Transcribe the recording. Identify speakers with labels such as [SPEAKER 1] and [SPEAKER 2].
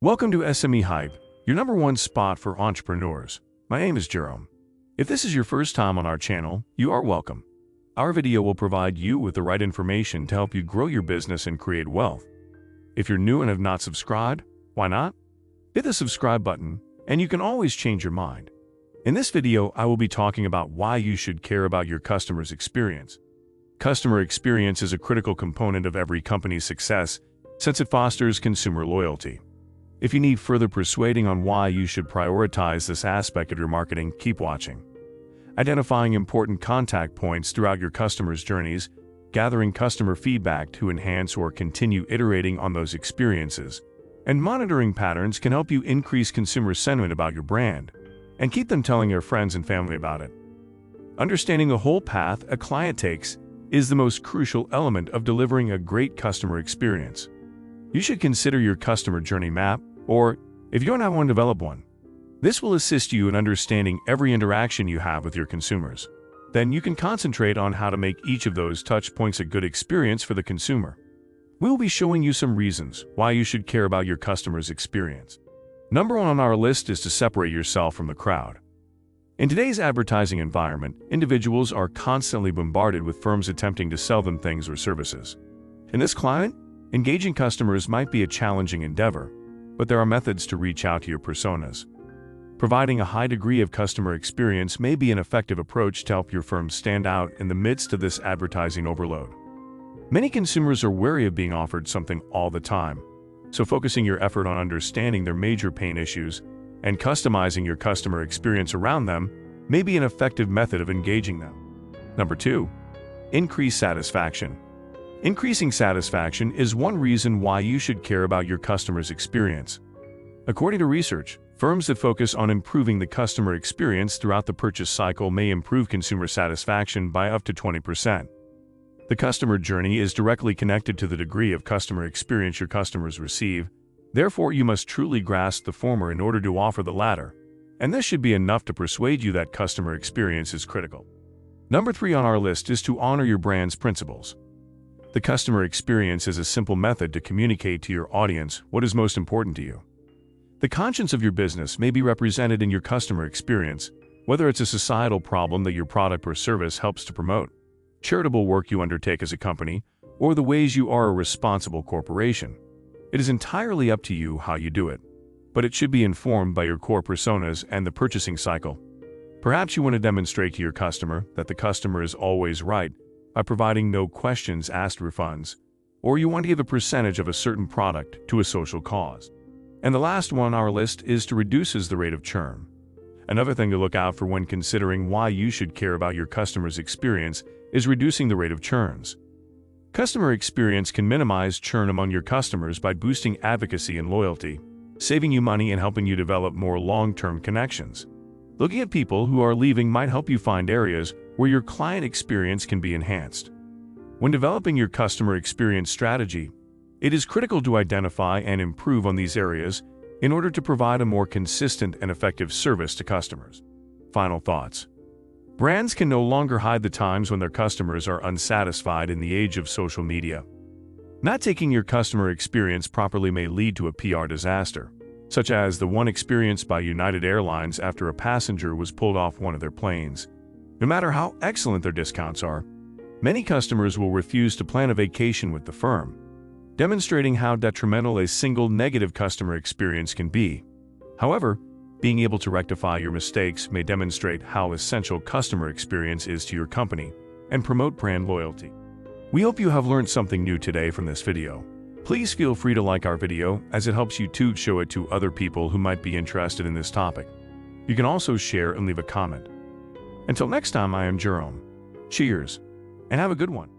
[SPEAKER 1] Welcome to SME-Hype, your #1 spot for entrepreneurs. My name is Jerome. If this is your first time on our channel, you are welcome. Our video will provide you with the right information to help you grow your business and create wealth. If you're new and have not subscribed, why not? Hit the subscribe button, and you can always change your mind. In this video, I will be talking about why you should care about your customer's experience. Customer experience is a critical component of every company's success since it fosters consumer loyalty. If you need further persuading on why you should prioritize this aspect of your marketing, keep watching. Identifying important contact points throughout your customers' journeys, gathering customer feedback to enhance or continue iterating on those experiences, and monitoring patterns can help you increase consumer sentiment about your brand and keep them telling their friends and family about it. Understanding the whole path a client takes is the most crucial element of delivering a great customer experience. You should consider your customer journey map, or, if you don't have one, develop one. This will assist you in understanding every interaction you have with your consumers. Then you can concentrate on how to make each of those touch points a good experience for the consumer. We will be showing you some reasons why you should care about your customer's experience. #1 on our list is to separate yourself from the crowd. In today's advertising environment, individuals are constantly bombarded with firms attempting to sell them things or services. In this climate, engaging customers might be a challenging endeavor, but there are methods to reach out to your personas. Providing a high degree of customer experience may be an effective approach to help your firm stand out in the midst of this advertising overload. Many consumers are wary of being offered something all the time, so focusing your effort on understanding their major pain issues and customizing your customer experience around them may be an effective method of engaging them. 2. Increase satisfaction. Increasing satisfaction is one reason why you should care about your customer's experience. According to research, firms that focus on improving the customer experience throughout the purchase cycle may improve consumer satisfaction by up to 20%. The customer journey is directly connected to the degree of customer experience your customers receive. Therefore, you must truly grasp the former in order to offer the latter. And this should be enough to persuade you that customer experience is critical. 3 on our list is to honor your brand's principles. The customer experience is a simple method to communicate to your audience what is most important to you. The conscience of your business may be represented in your customer experience, whether it's a societal problem that your product or service helps to promote, charitable work you undertake as a company, or the ways you are a responsible corporation. It is entirely up to you how you do it, but it should be informed by your core personas and the purchasing cycle. Perhaps you want to demonstrate to your customer that the customer is always right by providing no questions asked refunds, or you want to give a percentage of a certain product to a social cause. And the last one on our list is to reduce the rate of churn. Another thing to look out for when considering why you should care about your customer's experience is reducing the rate of churns. Customer experience can minimize churn among your customers by boosting advocacy and loyalty, saving you money and helping you develop more long-term connections. Looking at people who are leaving might help you find areas where your client experience can be enhanced. When developing your customer experience strategy, it is critical to identify and improve on these areas in order to provide a more consistent and effective service to customers. Final thoughts. Brands can no longer hide the times when their customers are unsatisfied in the age of social media. Not taking your customer experience properly may lead to a PR disaster, such as the one experienced by United Airlines after a passenger was pulled off one of their planes. No matter how excellent their discounts are, many customers will refuse to plan a vacation with the firm, demonstrating how detrimental a single negative customer experience can be. However, being able to rectify your mistakes may demonstrate how essential customer experience is to your company and promote brand loyalty. We hope you have learned something new today from this video. Please feel free to like our video, as it helps you to show it to other people who might be interested in this topic. You can also share and leave a comment. Until next time, I am Jerome. Cheers, and have a good one.